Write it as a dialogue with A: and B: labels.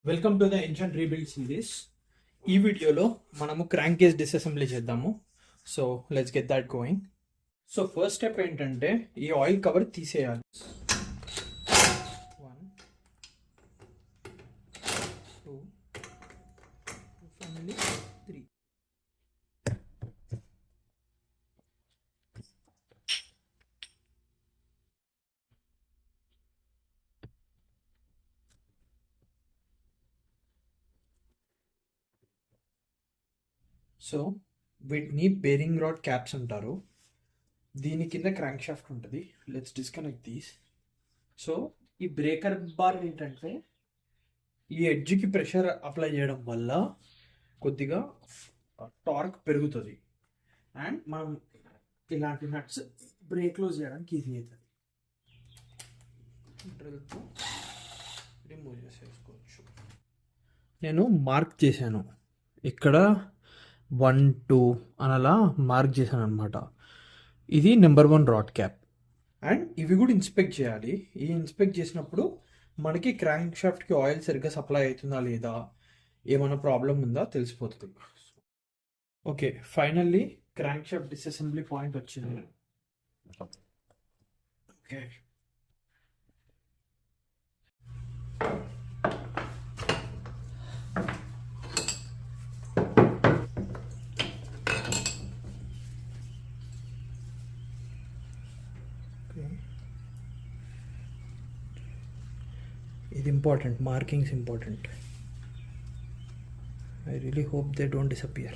A: Welcome to the ancient rebuild series. ఈ వీడియోలో మనము క్రాంక్ కేస్ డిసెసెంబ్లీ చేద్దాము. So let's get that going. So first step ఏంటంటే ఈ ఆయిల్ కవర్ తీసేయాలి. 1 2 ఫైనల్లీ 3. సో వీటిని బేరింగ్ రాడ్ క్యాప్స్ అంటారు. దీని కింద క్రాంక్ షాఫ్ట్ ఉంటుంది. Let's disconnect these. సో ఈ బ్రేకర్ బార్ ఏంటంటే ఈ ఎడ్జ్కి ప్రెషర్ అప్లై చేయడం వల్ల కొద్దిగా టార్క్ పెరుగుతుంది అండ్ మనం ఇలాంటి నట్స్ బ్రేక్ క్లోజ్ చేయడానికి ఈజీ అవుతుంది. డ్రిల్తో రిమూవ్ చేసేసుకోవచ్చు. నేను మార్క్ చేశాను ఇక్కడ 1 2 అని అలా మార్క్ చేశాను అనమాట. ఇది నెంబర్ 1 రాడ్ క్యాప్. అండ్ ఇవి కూడా ఇన్స్పెక్ట్ చేయాలి. ఈ ఇన్స్పెక్ట్ చేసినప్పుడు మనకి క్రాంక్ షాఫ్ట్కి ఆయిల్ సరిగ్గా సప్లై అవుతుందా లేదా, ఏమైనా ప్రాబ్లం ఉందా తెలిసిపోతుంది. Okay, finally crank shaft disassembly point వచ్చింది. ఓకే, ఇది important, markings important. I really hope they don't disappear.